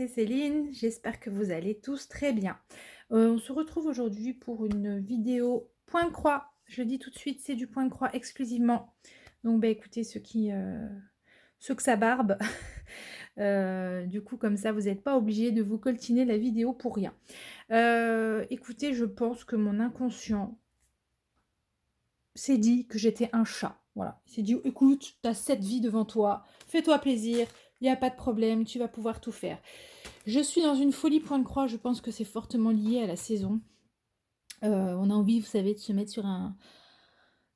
c'est Céline, j'espère que vous allez tous très bien. On se retrouve aujourd'hui pour une vidéo point croix. Je le dis tout de suite, c'est du point croix exclusivement. Donc bah écoutez, ceux que ça barbe, du coup comme ça vous n'êtes pas obligés de vous coltiner la vidéo pour rien. Écoutez, je pense que mon inconscient s'est dit que j'étais un chat. Voilà, il s'est dit écoute, tu as 7 vies devant toi, fais-toi plaisir, il n'y a pas de problème, tu vas pouvoir tout faire. Je suis dans une folie point de croix, je pense que c'est fortement lié à la saison. On a envie, vous savez, de se mettre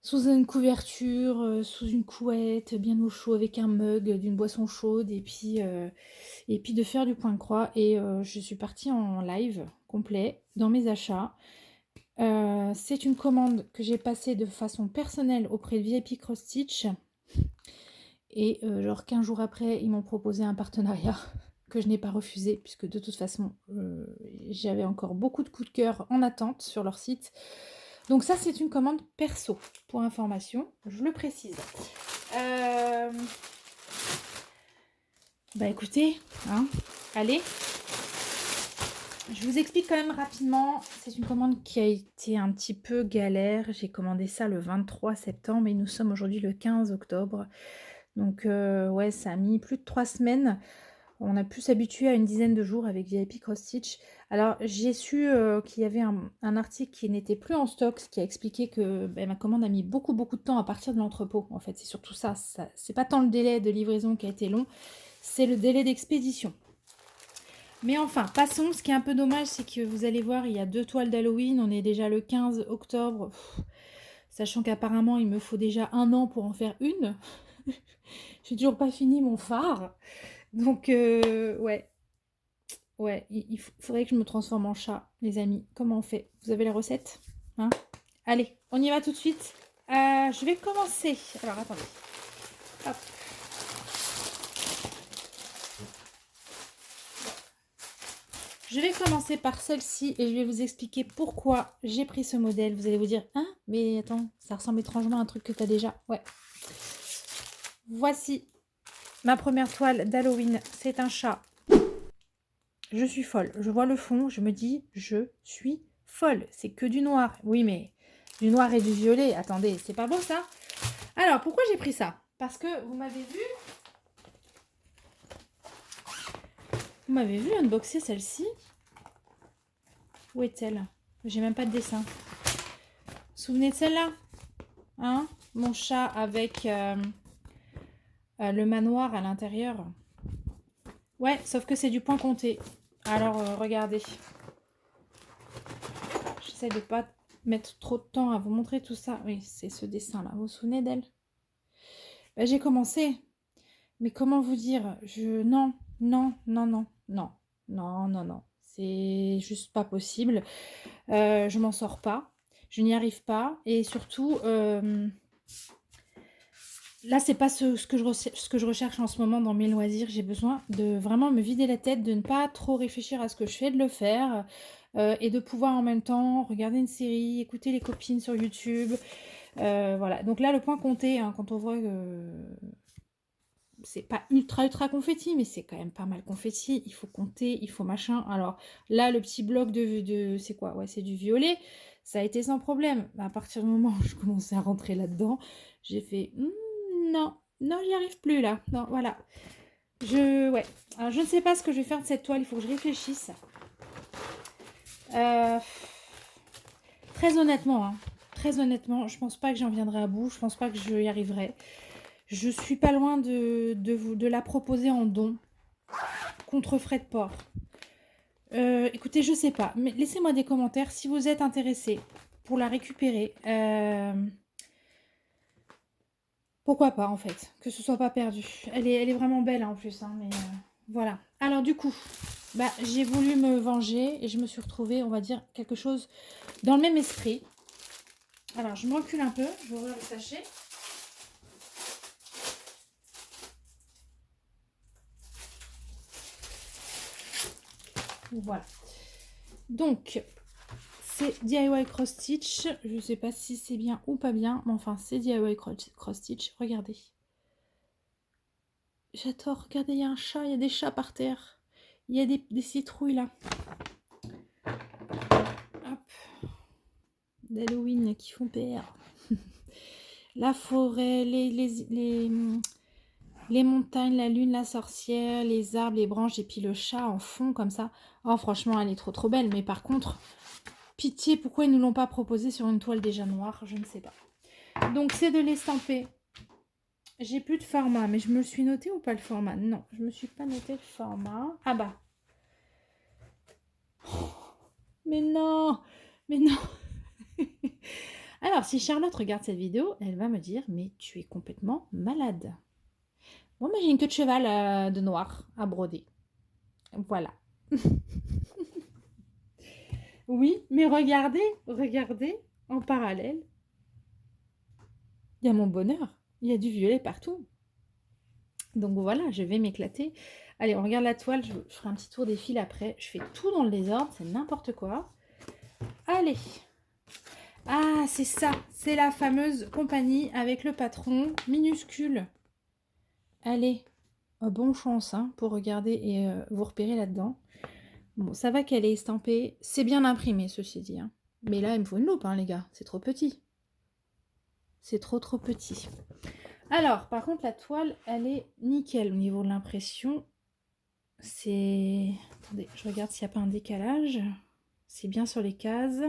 sous une couverture, sous une couette, bien au chaud, avec un mug d'une boisson chaude, et puis de faire du point de croix. Et je suis partie en live complet dans mes achats. C'est une commande que j'ai passée de façon personnelle auprès de VIP Cross Stitch. Et genre 15 jours après, ils m'ont proposé un partenariat que je n'ai pas refusé, puisque de toute façon, j'avais encore beaucoup de coups de cœur en attente sur leur site. Donc ça, c'est une commande perso, pour information, je le précise. Bah écoutez, hein, allez. Je vous explique quand même rapidement, c'est une commande qui a été un petit peu galère. J'ai commandé ça le 23 septembre et nous sommes aujourd'hui le 15 octobre. Donc ouais, ça a mis plus de 3 semaines. On a pu s'habituer à une dizaine de jours avec VIP Cross Stitch. Alors j'ai su qu'il y avait un article qui n'était plus en stock, ce qui a expliqué que ma commande a mis beaucoup de temps à partir de l'entrepôt. En fait, c'est surtout ça c'est pas tant le délai de livraison qui a été long, c'est le délai d'expédition. Mais enfin, passons. Ce qui est un peu dommage, c'est que vous allez voir, il y a 2 toiles d'Halloween. On est déjà le 15 octobre. Sachant qu'apparemment, il me faut déjà 1 an pour en faire une. J'ai toujours pas fini mon phare. Donc, ouais. Ouais, il faudrait que je me transforme en chat, les amis. Comment on fait? Vous avez la recette, hein? Allez, on y va tout de suite. Je vais commencer. Alors, attendez. Hop. Je vais commencer par celle-ci et je vais vous expliquer pourquoi j'ai pris ce modèle. Vous allez vous dire, hein, mais attends, ça ressemble étrangement à un truc que tu as déjà. Ouais. Voici ma première toile d'Halloween. C'est un chat. Je suis folle. Je vois le fond, je me dis, je suis folle. C'est que du noir. Oui, mais du noir et du violet. Attendez, c'est pas beau ça? Alors, pourquoi j'ai pris ça? Parce que vous m'avez vu unboxer celle-ci. Où est-elle? J'ai même pas de dessin. Vous vous souvenez de celle-là? Hein? Mon chat avec le manoir à l'intérieur. Ouais, sauf que c'est du point compté. Alors, regardez. J'essaie de pas mettre trop de temps à vous montrer tout ça. Oui, c'est ce dessin-là. Vous vous souvenez d'elle? J'ai commencé. Mais comment vous dire? Non. C'est juste pas possible. Je m'en sors pas. Je n'y arrive pas. Et surtout, là, c'est pas ce que je recherche en ce moment dans mes loisirs. J'ai besoin de vraiment me vider la tête, de ne pas trop réfléchir à ce que je fais, de le faire. Et de pouvoir en même temps regarder une série, écouter les copines sur YouTube. Voilà. Donc là, le point compté, hein, quand on voit que c'est pas ultra confetti, mais c'est quand même pas mal confetti. Il faut compter, il faut machin. Alors là, le petit bloc de c'est quoi? Ouais, c'est du violet. Ça a été sans problème. À partir du moment où je commençais à rentrer là-dedans, j'ai fait non, j'y arrive plus là. Non, voilà. Ouais. Alors, je ne sais pas ce que je vais faire de cette toile. Il faut que je réfléchisse. Très honnêtement, je pense pas que j'en viendrai à bout. Je pense pas que je y arriverai. Je suis pas loin de la proposer en don contre frais de port. Écoutez, je sais pas, mais laissez-moi des commentaires si vous êtes intéressés pour la récupérer. Pourquoi pas en fait, que ce soit pas perdu. Elle est vraiment belle hein, en plus, hein, mais voilà. Alors du coup, j'ai voulu me venger et je me suis retrouvée, on va dire, quelque chose dans le même esprit. Alors je me recule un peu, je vais ouvrir le sachet. Voilà. Donc, c'est DIY Cross Stitch. Je ne sais pas si c'est bien ou pas bien, mais enfin, c'est DIY Cross Stitch. Regardez. J'adore. Regardez, il y a un chat, il y a des chats par terre. Il y a des citrouilles là. Hop. D'Halloween qui font peur. La forêt, les montagnes, la lune, la sorcière, les arbres, les branches et puis le chat en fond comme ça. Oh franchement, elle est trop trop belle. Mais par contre, pitié, pourquoi ils ne nous l'ont pas proposé sur une toile déjà noire? Je ne sais pas. Donc c'est de l'estamper. J'ai plus de format, mais je me suis noté ou pas le format? Non, je me suis pas noté le format. Ah bah. Mais non, mais non. Alors, si Charlotte regarde cette vidéo, elle va me dire, mais tu es complètement malade. Bon, mais j'ai une queue de cheval de noir à broder. Voilà. Oui, mais regardez, regardez, en parallèle, il y a mon bonheur. Il y a du violet partout. Donc voilà, je vais m'éclater. Allez, on regarde la toile, je ferai un petit tour des fils après. Je fais tout dans le désordre, c'est n'importe quoi. Allez. Ah, c'est ça, c'est la fameuse compagnie avec le patron minuscule. Allez, bonne chance hein, pour regarder et vous repérer là-dedans. Bon, ça va qu'elle est estampée. C'est bien imprimé, ceci dit. Hein. Mais là, il me faut une loupe, hein, les gars. C'est trop petit. C'est trop petit. Alors, par contre, la toile, elle est nickel au niveau de l'impression. C'est... Attendez, je regarde s'il n'y a pas un décalage. C'est bien sur les cases.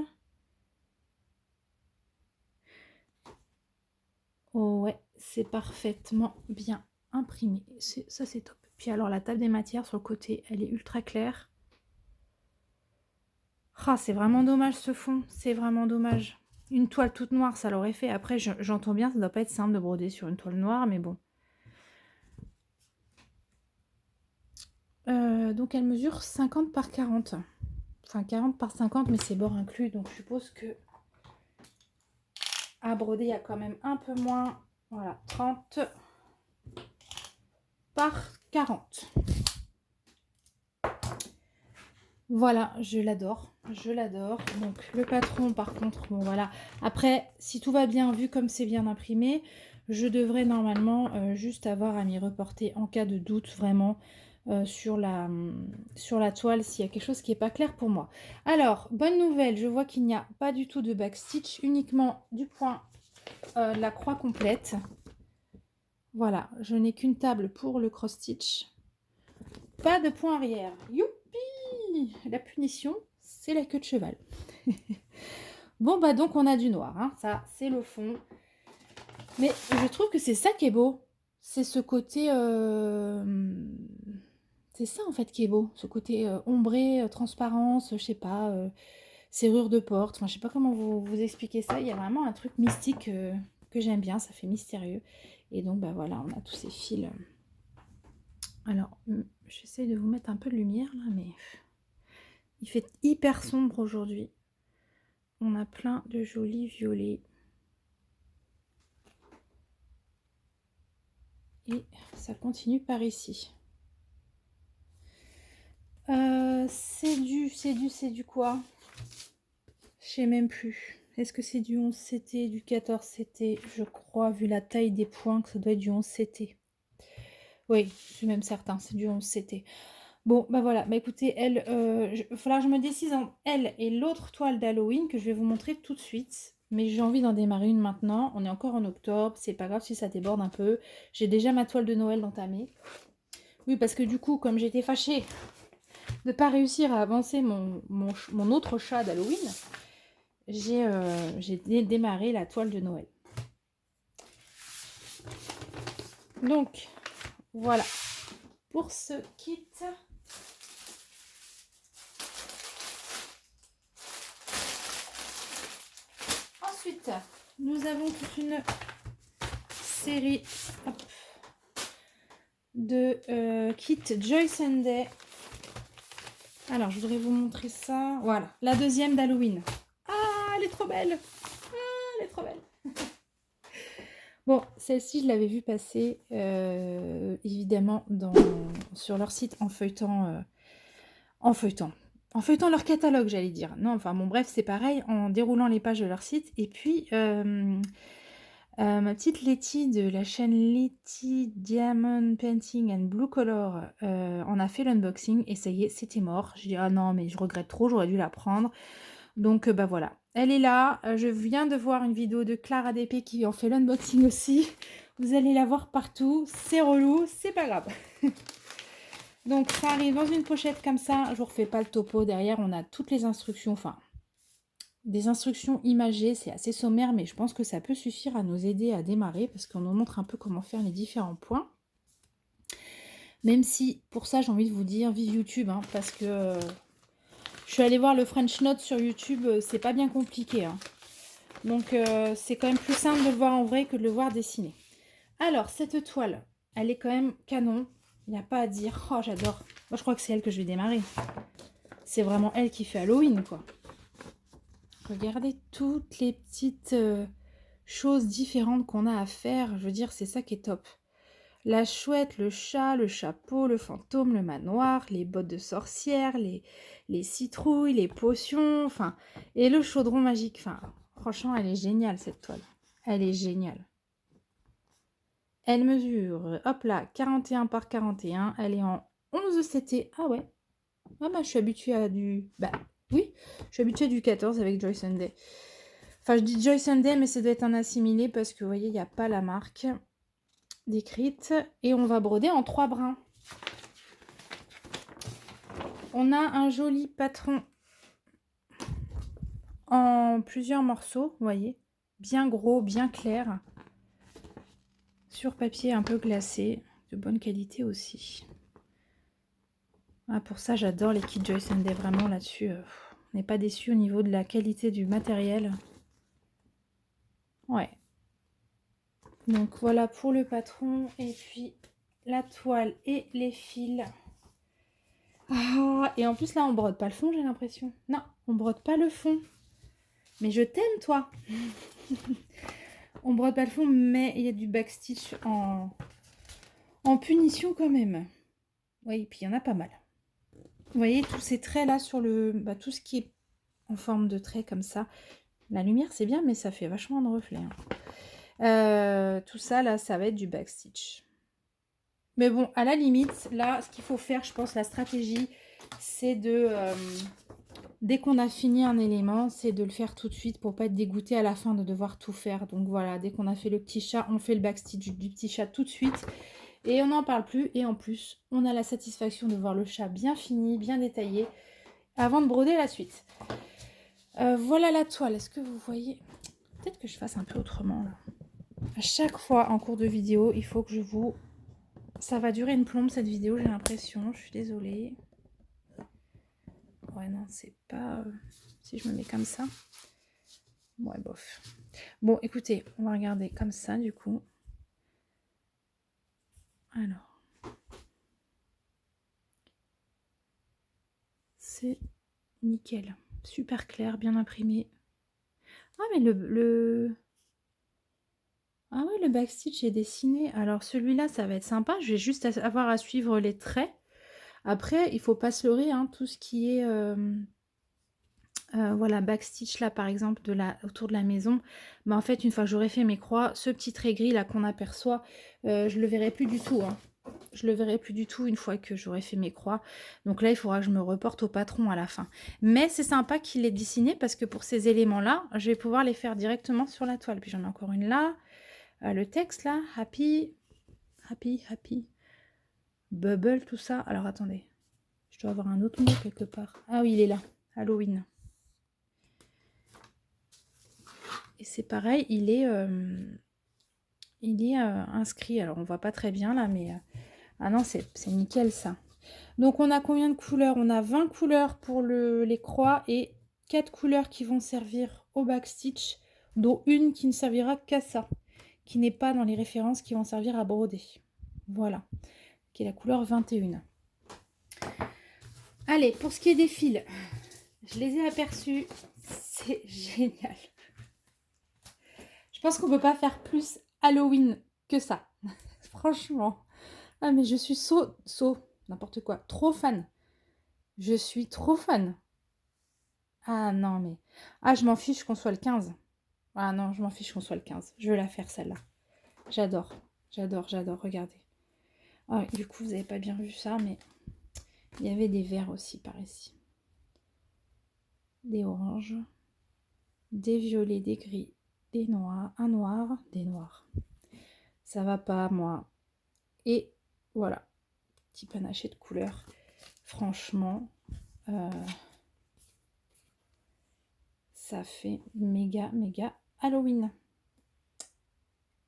Oh ouais, c'est parfaitement bien imprimé. Ça, c'est top. Puis alors, la table des matières sur le côté, elle est ultra claire. Ah, c'est vraiment dommage ce fond. C'est vraiment dommage. Une toile toute noire, ça l'aurait fait. Après, j'entends bien, ça doit pas être simple de broder sur une toile noire, mais bon. Donc, elle mesure 50 par 40. Enfin, 40 par 50, mais c'est bord inclus. Donc, je suppose que à broder, il y a quand même un peu moins. Voilà, 30 par 40. Voilà, je l'adore. Je l'adore. Donc, le patron, par contre, bon, voilà. Après, si tout va bien, vu comme c'est bien imprimé, je devrais normalement juste avoir à m'y reporter en cas de doute, vraiment, sur la toile, s'il y a quelque chose qui n'est pas clair pour moi. Alors, bonne nouvelle, je vois qu'il n'y a pas du tout de backstitch, uniquement du point de la croix complète. Voilà, je n'ai qu'une table pour le cross-stitch. Pas de point arrière. Youpi! La punition, c'est la queue de cheval. Bon, bah donc on a du noir, hein. Ça, c'est le fond. Mais je trouve que c'est ça qui est beau. C'est ce côté... C'est ça, en fait, qui est beau. Ce côté ombré, transparence, je sais pas, serrure de porte. Enfin, je sais pas comment vous expliquer ça. Il y a vraiment un truc mystique que j'aime bien. Ça fait mystérieux. Et donc, bah voilà, on a tous ces fils. Alors, j'essaie de vous mettre un peu de lumière, là, mais... Il fait hyper sombre aujourd'hui. On a plein de jolis violets. Et ça continue par ici. C'est du quoi? Je sais même plus. Est-ce que c'est du 11 CT, du 14 CT? Je crois, vu la taille des points, que ça doit être du 11 CT. Oui, je suis même certain, c'est du 11 CT. Bon, bah voilà, bah écoutez, elle, il va falloir que je me décide en elle et l'autre toile d'Halloween que je vais vous montrer tout de suite. Mais j'ai envie d'en démarrer une maintenant. On est encore en octobre, c'est pas grave si ça déborde un peu. J'ai déjà ma toile de Noël entamée. Oui, parce que du coup, comme j'étais fâchée de ne pas réussir à avancer mon autre chat d'Halloween, j'ai démarré la toile de Noël. Donc, voilà pour ce kit. Ensuite, nous avons toute une série de kits Joyce and Day. Alors, je voudrais vous montrer ça. Voilà, la deuxième d'Halloween. Ah, elle est trop belle. Ah, elle est trop belle. Bon, celle-ci, je l'avais vue passer, évidemment, sur leur site en feuilletant leur catalogue, j'allais dire. Non, enfin bon, bref, c'est pareil, en déroulant les pages de leur site. Et puis, Ma petite Letty de la chaîne Letty Diamond Painting and Blue Color en a fait l'unboxing et ça y est, c'était mort. J'ai dit: «Ah non, mais je regrette trop, j'aurais dû la prendre». Donc bah, voilà, elle est là. Je viens de voir une vidéo de Clara DP qui en fait l'unboxing aussi. Vous allez la voir partout. C'est relou, c'est pas grave. Donc ça arrive dans une pochette comme ça. Je vous refais pas le topo. Derrière, on a toutes les instructions, enfin des instructions imagées. C'est assez sommaire, mais je pense que ça peut suffire à nous aider à démarrer parce qu'on nous montre un peu comment faire les différents points. Même si, pour ça, j'ai envie de vous dire, vive YouTube, hein, parce que je suis allée voir le French Note sur YouTube, c'est pas bien compliqué. Hein. Donc, c'est quand même plus simple de le voir en vrai que de le voir dessiné. Alors, cette toile, elle est quand même canon. Il n'y a pas à dire. Oh, j'adore. Moi, je crois que c'est elle que je vais démarrer. C'est vraiment elle qui fait Halloween, quoi. Regardez toutes les petites choses différentes qu'on a à faire. Je veux dire, c'est ça qui est top. La chouette, le chat, le chapeau, le fantôme, le manoir, les bottes de sorcière, les citrouilles, les potions, enfin, et le chaudron magique. Enfin, franchement, elle est géniale, cette toile. Elle est géniale. Elle mesure, hop là, 41 par 41. Elle est en 11 CT. Ah ouais. Ah bah, je suis habituée à du... Bah, oui, je suis habituée à du 14 avec Joy Sunday. Enfin, je dis Joy Sunday, mais ça doit être un assimilé parce que, vous voyez, il n'y a pas la marque décrite. Et on va broder en 3 brins. On a un joli patron en plusieurs morceaux, vous voyez. Bien gros, bien clair. Sur papier un peu glacé. De bonne qualité aussi. Ah, pour ça, j'adore les kits Joy Sunday. Vraiment, là-dessus, on n'est pas déçu au niveau de la qualité du matériel. Ouais. Donc, voilà pour le patron. Et puis, la toile et les fils. Ah, et en plus, là, on brode pas le fond, j'ai l'impression. Non, on brode pas le fond. Mais je t'aime, toi. On brode pas le fond, mais il y a du backstitch en punition quand même. Oui, puis il y en a pas mal. Vous voyez, tous ces traits-là sur le... Bah, tout ce qui est en forme de trait comme ça. La lumière, c'est bien, mais ça fait vachement de reflets. Hein. Tout ça, là, ça va être du backstitch. Mais bon, à la limite, là, ce qu'il faut faire, je pense, la stratégie, c'est de... dès qu'on a fini un élément, c'est de le faire tout de suite pour pas être dégoûté à la fin de devoir tout faire. Donc voilà, dès qu'on a fait le petit chat, on fait le backstitch du petit chat tout de suite. Et on n'en parle plus. Et en plus, on a la satisfaction de voir le chat bien fini, bien détaillé, avant de broder la suite. Voilà la toile. Est-ce que vous voyez? Peut-être que je fasse un peu autrement là. À chaque fois en cours de vidéo, il faut que je vous... Ça va durer une plombe cette vidéo, j'ai l'impression. Je suis désolée. Ouais, non, c'est pas... Si je me mets comme ça. Ouais, bof. Bon, écoutez, on va regarder comme ça, du coup. Alors. C'est nickel. Super clair, bien imprimé. Ah, mais Ah ouais, le backstitch est dessiné. Alors, celui-là, ça va être sympa. Je vais juste avoir à suivre les traits. Après, il faut pas se leurrer, hein, tout ce qui est... voilà, backstitch là par exemple autour de la maison, mais en fait une fois que j'aurai fait mes croix, ce petit trait gris là qu'on aperçoit, je le verrai plus du tout, hein. Je le verrai plus du tout une fois que j'aurai fait mes croix. Donc là il faudra que je me reporte au patron à la fin, mais c'est sympa qu'il ait dessiné parce que pour ces éléments là je vais pouvoir les faire directement sur la toile. Puis j'en ai encore une là, le texte là, happy, happy, happy, bubble, tout ça. Alors attendez, je dois avoir un autre mot quelque part. Ah oui, il est là, Halloween. Et c'est pareil, il est inscrit. Alors, on voit pas très bien là, mais... ah non, c'est nickel ça. Donc, on a combien de couleurs? On a 20 couleurs pour les croix et 4 couleurs qui vont servir au backstitch, dont une qui ne servira qu'à ça, qui n'est pas dans les références qui vont servir à broder. Voilà, qui est la couleur 21. Allez, pour ce qui est des fils, je les ai aperçus. C'est génial. Je pense qu'on peut pas faire plus Halloween que ça. Franchement. Ah, mais je suis n'importe quoi. Trop fan. Je suis trop fan. Ah non, mais... Ah, je m'en fiche qu'on soit le 15. Ah non, je m'en fiche qu'on soit le 15. Je veux la faire celle-là. J'adore. J'adore, j'adore. Regardez. Ah, du coup, vous n'avez pas bien vu ça, mais il y avait des verts aussi par ici. Des oranges. Des violets, des gris, des noirs. Un noir, des noirs. Ça va pas, moi. Et voilà. Petit panaché de couleurs. Franchement, ça fait méga, méga Halloween.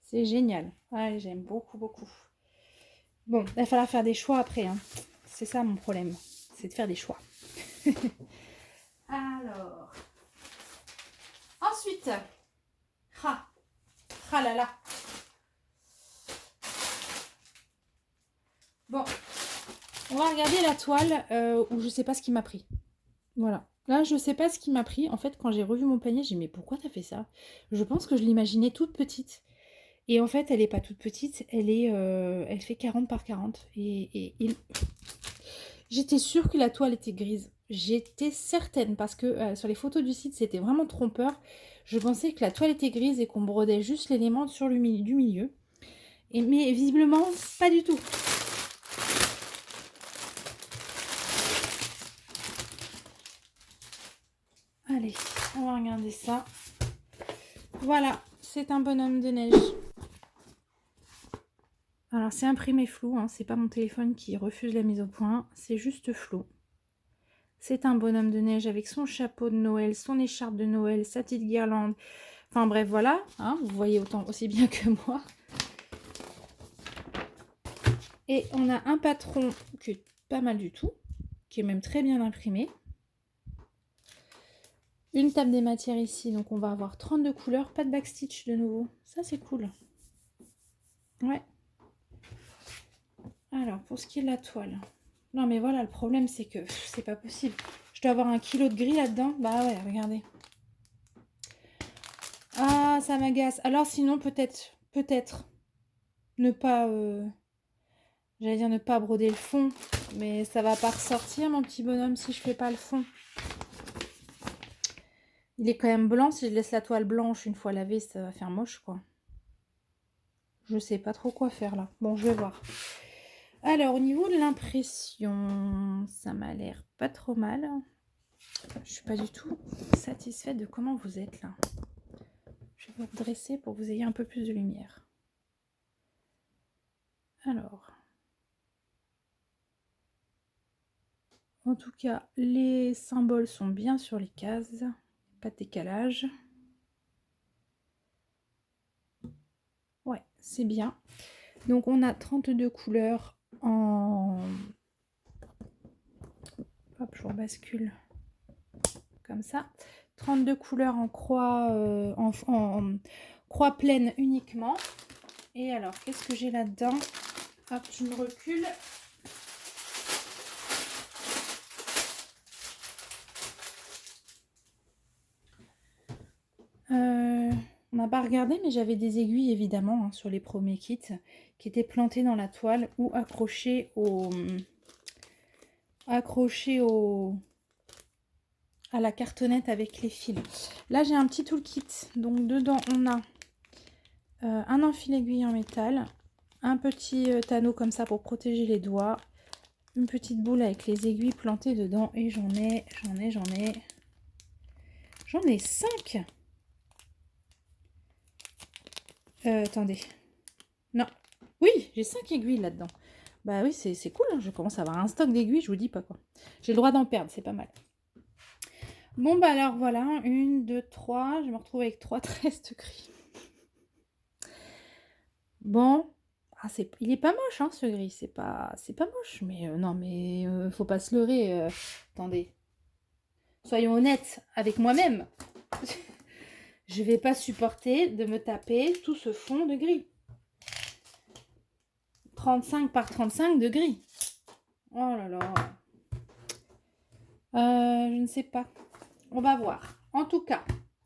C'est génial. Ouais, j'aime beaucoup, beaucoup. Bon, il va falloir faire des choix après. Hein. C'est ça mon problème. C'est de faire des choix. Alors. Ensuite. Ah. Ah là là. Bon. On va regarder la toile où je sais pas ce qui m'a pris. Voilà. Là, je sais pas ce qui m'a pris. En fait, quand j'ai revu mon panier, j'ai dit mais pourquoi t'as fait ça? Je pense que je l'imaginais toute petite. Et en fait, elle est pas toute petite. Elle fait 40 par 40. J'étais sûre que la toile était grise. J'étais certaine parce que sur les photos du site, c'était vraiment trompeur. Je pensais que la toile était grise et qu'on brodait juste l'élément sur le du milieu. Mais visiblement, pas du tout. Allez, on va regarder ça. Voilà, c'est un bonhomme de neige. Alors, c'est imprimé flou, hein, c'est pas mon téléphone qui refuse la mise au point, c'est juste flou. C'est un bonhomme de neige avec son chapeau de Noël, son écharpe de Noël, sa petite guirlande. Enfin bref, voilà, hein, vous voyez autant aussi bien que moi. Et on a un patron qui est pas mal du tout, qui est même très bien imprimé. Une table des matières ici, donc on va avoir 32 couleurs, pas de backstitch de nouveau. Ça c'est cool. Ouais. Alors, pour ce qui est de la toile. Non mais voilà, le problème c'est que c'est pas possible. Je dois avoir 1 kilo de gris là-dedans. Bah ouais, regardez. Ah, ça m'agace. Alors sinon, peut-être ne pas... j'allais dire ne pas broder le fond. Mais ça va pas ressortir, mon petit bonhomme, si je fais pas le fond. Il est quand même blanc. Si je laisse la toile blanche une fois lavée, ça va faire moche, quoi. Je sais pas trop quoi faire, là. Bon, je vais voir. Alors, au niveau de l'impression, ça m'a l'air pas trop mal. Je suis pas du tout satisfaite de comment vous êtes, là. Je vais vous redresser pour que vous ayez un peu plus de lumière. Alors... En tout cas, les symboles sont bien sur les cases. Pas de décalage. Ouais, c'est bien. Donc, on a 32 couleurs en... Hop, je rebascule. Comme ça. 32 couleurs en croix, en croix pleine uniquement. Et alors, qu'est-ce que j'ai là-dedans? Hop, je me recule. On n'a pas regardé, mais j'avais des aiguilles évidemment hein, sur les premiers kits qui étaient plantées dans la toile ou accrochées à la cartonnette avec les fils. Là, j'ai un petit toolkit. Donc, dedans, on a un enfil aiguille en métal, un petit anneau comme ça pour protéger les doigts, une petite boule avec les aiguilles plantées dedans et j'en ai 5. Attendez. Non. Oui, j'ai 5 aiguilles là-dedans. Bah oui, c'est cool. Hein. Je commence à avoir un stock d'aiguilles, je vous dis pas quoi. J'ai le droit d'en perdre, c'est pas mal. Bon, bah alors voilà. 1, 2, 3. Je me retrouve avec 3 tresses de gris. Bon. Ah, il est pas moche, hein, ce gris. C'est pas moche. Mais non, mais faut pas se leurrer. Attendez. Soyons honnêtes avec moi-même. Je vais pas supporter de me taper tout ce fond de gris. 35 par 35 de gris. Oh là là. Je ne sais pas. On va voir. En tout cas,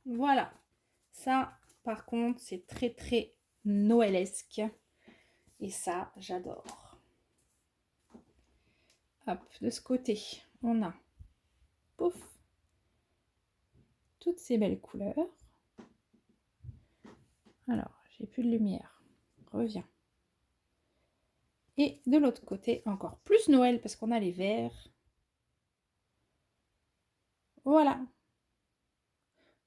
voilà. Ça, par contre, c'est très, très noëlesque. Et ça, j'adore. Hop, de ce côté, on a, pouf, toutes ces belles couleurs. Alors, j'ai plus de lumière. Reviens. Et de l'autre côté, encore plus Noël parce qu'on a les verts. Voilà.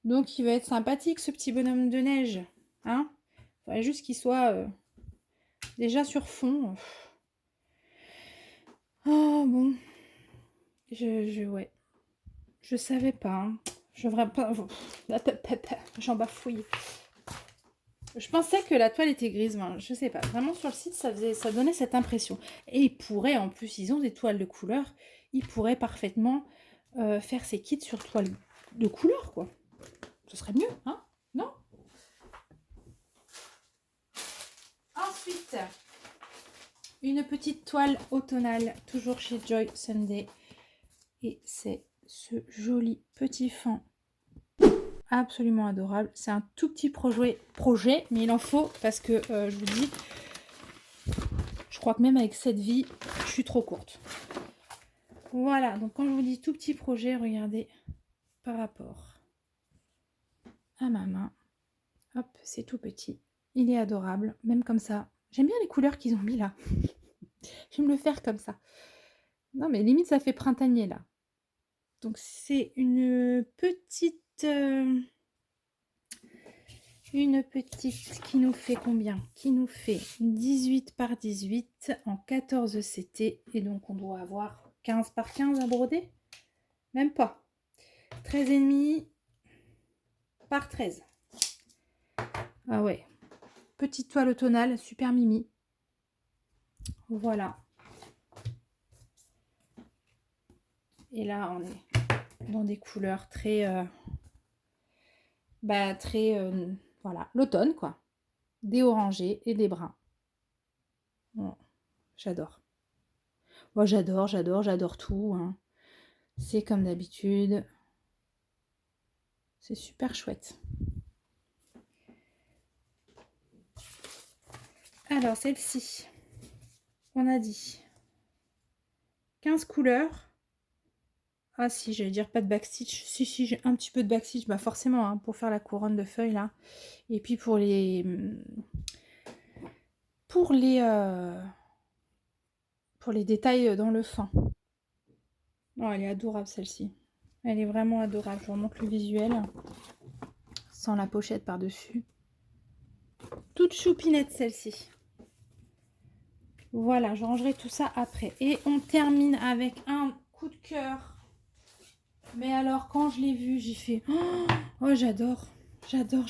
Donc, il va être sympathique ce petit bonhomme de neige. Hein? Il faudrait juste qu'il soit déjà sur fond. Oh bon. Ouais. Je savais pas. Hein. Je vraiment pas. J'en bafouille. Je pensais que la toile était grise, ben, je sais pas. Vraiment sur le site, ça donnait cette impression. Et ils pourraient, en plus, ils ont des toiles de couleur, ils pourraient parfaitement faire ces kits sur toile de couleur, quoi. Ce serait mieux, hein? Non? Ensuite, une petite toile automnale, toujours chez Joy Sunday. Et c'est ce joli petit fond absolument adorable. C'est un tout petit projet, mais il en faut parce que je vous dis, je crois que même avec cette vie, je suis trop courte. Voilà, donc quand je vous dis tout petit projet, regardez par rapport à ma main. Hop, c'est tout petit. Il est adorable, même comme ça. J'aime bien les couleurs qu'ils ont mis là. J'aime le faire comme ça. Non, mais limite, ça fait printanier là. Donc c'est une petite qui nous fait combien? Qui nous fait 18 par 18 en 14 CT. Et donc on doit avoir 15 par 15 à broder. Même pas. 13,5 par 13. Ah ouais. Petite toile automnale, super mimi. Voilà. Et là, on est dans des couleurs très... voilà, l'automne, quoi. Des orangés et des bruns. Bon, j'adore. Moi, j'adore tout. Hein. C'est comme d'habitude. C'est super chouette. Alors, celle-ci, on a dit 15 couleurs. Ah si, j'allais dire pas de backstitch. Si, j'ai un petit peu de backstitch. Bah forcément, hein, pour faire la couronne de feuilles, là. Et puis pour les... Pour les détails dans le fond. Oh, elle est adorable, celle-ci. Elle est vraiment adorable. Je vous remontre le visuel. Sans la pochette par-dessus. Toute choupinette, celle-ci. Voilà, je rangerai tout ça après. Et on termine avec un coup de cœur. Mais alors, quand je l'ai vu, j'ai fait... Oh, j'adore. J'adore.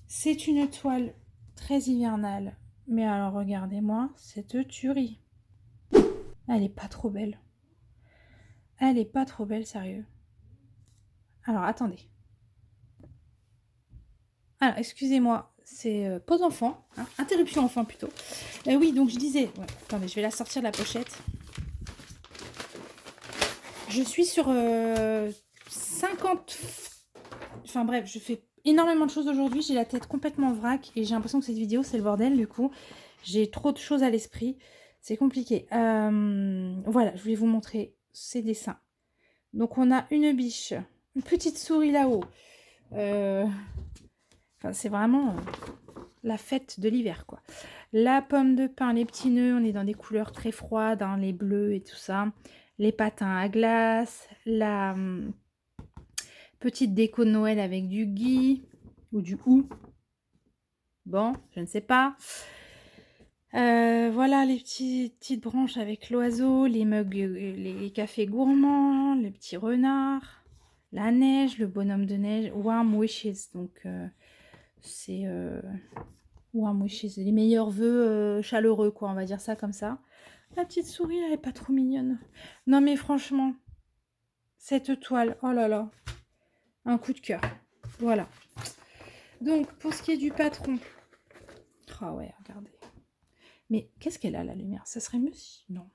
C'est une toile très hivernale. Mais alors, regardez-moi cette tuerie. Elle est pas trop belle. Elle est pas trop belle, sérieux. Alors, attendez. Alors, excusez-moi, c'est pause enfant. Hein, interruption enfant, plutôt. Oui, donc je disais... Ouais, attendez, je vais la sortir de la pochette. Je suis sur 50... Enfin bref, je fais énormément de choses aujourd'hui. J'ai la tête complètement vrac et j'ai l'impression que cette vidéo, c'est le bordel du coup. J'ai trop de choses à l'esprit. C'est compliqué. Voilà, je voulais vous montrer ces dessins. Donc on a une biche, une petite souris là-haut. Enfin, c'est vraiment la fête de l'hiver, quoi. La pomme de pin, les petits nœuds, on est dans des couleurs très froides, hein, les bleus et tout ça. Les patins à glace, la petite déco de Noël avec du gui ou du hou. Bon, je ne sais pas. Voilà les petites branches avec l'oiseau, les mugs, les cafés gourmands, les petits renards, la neige, le bonhomme de neige, Warm Wishes. Donc, c'est Warm Wishes, les meilleurs vœux chaleureux, quoi, on va dire ça comme ça. La petite souris, elle est pas trop mignonne. Non, mais franchement, cette toile, oh là là, un coup de cœur. Voilà. Donc, pour ce qui est du patron, ah ouais, regardez. Mais qu'est-ce qu'elle a, la lumière? Ça serait mieux si... Non.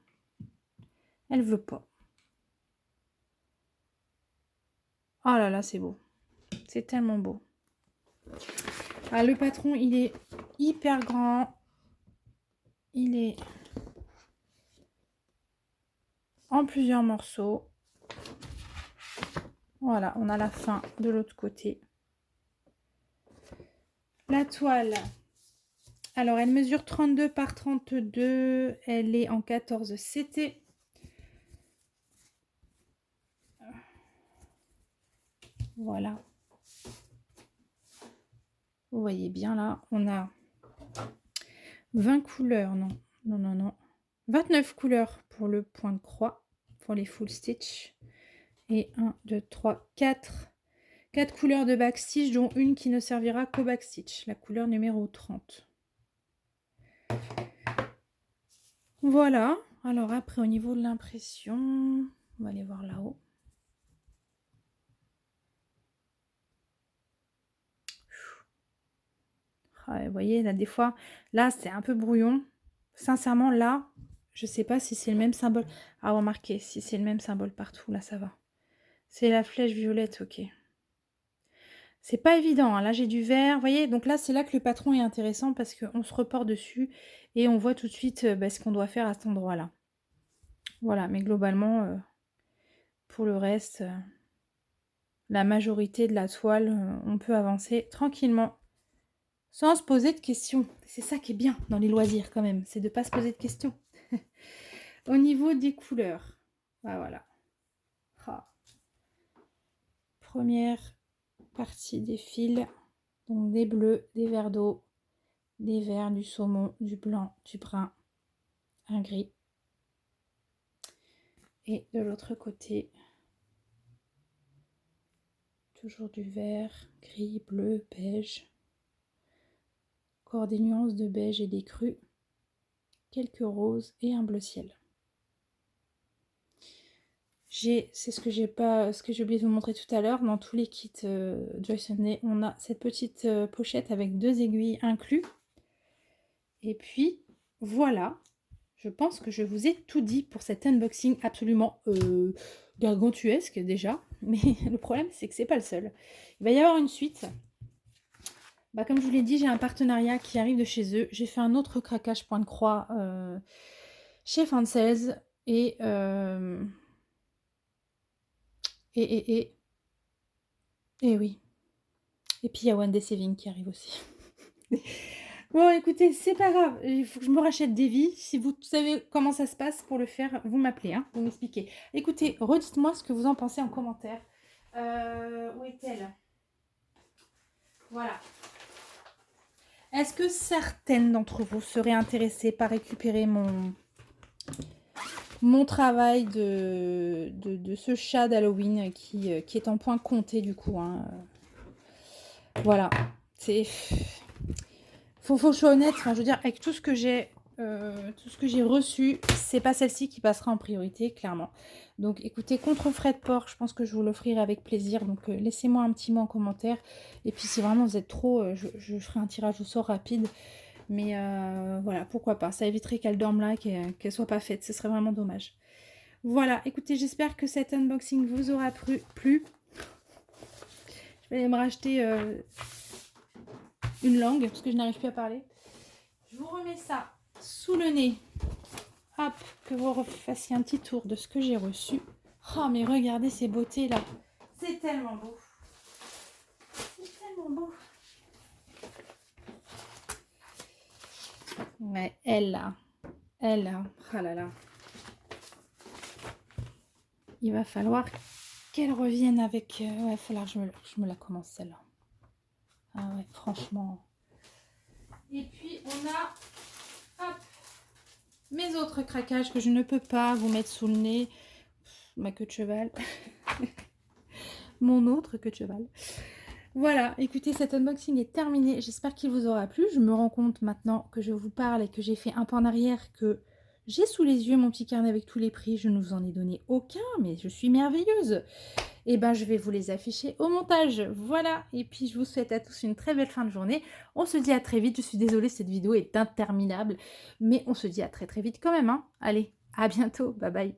Elle veut pas. Oh là là, c'est beau. C'est tellement beau. Ah, le patron, il est hyper grand. Il est en plusieurs morceaux. Voilà, on a la fin de l'autre côté. La toile. Alors, elle mesure 32 par 32. Elle est en 14 CT. Voilà. Vous voyez bien là, on a 20 couleurs. Non, non, non, non. 29 couleurs pour le point de croix, pour les full stitch. Et 1, 2, 3, 4. 4 couleurs de backstitch, dont une qui ne servira qu'au backstitch. La couleur numéro 30. Voilà. Alors après, au niveau de l'impression, on va aller voir là-haut. Vous voyez, là, des fois, là, c'est un peu brouillon. Sincèrement, là, je sais pas si c'est le même symbole. Ah, remarquez, si c'est le même symbole partout, là, ça va. C'est la flèche violette, ok. C'est pas évident, hein. Là, j'ai du vert. Vous voyez, donc là, c'est là que le patron est intéressant parce qu'on se reporte dessus et on voit tout de suite ce qu'on doit faire à cet endroit-là. Voilà, mais globalement, pour le reste, la majorité de la toile, on peut avancer tranquillement. Sans se poser de questions. C'est ça qui est bien dans les loisirs quand même, c'est de ne pas se poser de questions. Au niveau des couleurs, bah voilà. Ah. Première partie des fils, donc des bleus, des verts d'eau, des verts, du saumon, du blanc, du brun, un gris. Et de l'autre côté, toujours du vert, gris, bleu, beige. Encore des nuances de beige et des crus. Quelques roses et un bleu ciel. C'est ce que j'ai oublié de vous montrer tout à l'heure. Dans tous les kits Joyce & Ney, on a cette petite pochette avec 2 aiguilles inclus. Et puis voilà, je pense que je vous ai tout dit pour cet unboxing absolument gargantuesque déjà. Mais le problème, c'est que c'est pas le seul. Il va y avoir une suite. Bah, comme je vous l'ai dit, j'ai un partenariat qui arrive de chez eux. J'ai fait un autre craquage point de croix chez Fansels et oui. Et puis il y a One Day Saving qui arrive aussi. Bon, écoutez, c'est pas grave. Il faut que je me rachète des vies. Si vous savez comment ça se passe pour le faire, vous m'appelez, hein, vous m'expliquez. Écoutez, redites-moi ce que vous en pensez en commentaire. Où est-elle? Voilà. Est-ce que certaines d'entre vous seraient intéressées par récupérer mon travail de ce chat d'Halloween qui est en point compté du coup, hein. Voilà, c'est... Faut que je sois honnête, enfin, je veux dire, avec tout ce que j'ai reçu, c'est pas celle-ci qui passera en priorité, clairement. Donc écoutez, contre frais de port, je pense que je vous l'offrirai avec plaisir. Donc laissez-moi un petit mot en commentaire. Et puis si vraiment vous êtes trop, je ferai un tirage au sort rapide. Mais voilà, pourquoi pas. Ça éviterait qu'elle dorme là, qu'elle soit pas faite. Ce serait vraiment dommage. Voilà, écoutez, j'espère que cet unboxing vous aura plu. Je vais aller me racheter une langue, parce que je n'arrive plus à parler. Je vous remets ça sous le nez. Hop, que vous refassiez un petit tour de ce que j'ai reçu. Oh, mais regardez ces beautés là. C'est tellement beau. C'est tellement beau. Ouais, elle là. Ah là là. Il va falloir qu'elle revienne avec... ouais, il va falloir que je me la commence celle-là. Ah ouais, franchement. Et puis on a... Hop, mes autres craquages que je ne peux pas vous mettre sous le nez. Ma queue de cheval. Mon autre queue de cheval. Voilà, écoutez, cet unboxing est terminé. J'espère qu'il vous aura plu. Je me rends compte maintenant que je vous parle et que j'ai fait un pas en arrière, que j'ai sous les yeux mon petit carnet avec tous les prix. Je ne vous en ai donné aucun, mais je suis merveilleuse. Et ben, je vais vous les afficher au montage. Voilà, et puis je vous souhaite à tous une très belle fin de journée. On se dit à très vite. Je suis désolée, cette vidéo est interminable, mais on se dit à très très vite quand même, hein. Allez, à bientôt. Bye bye.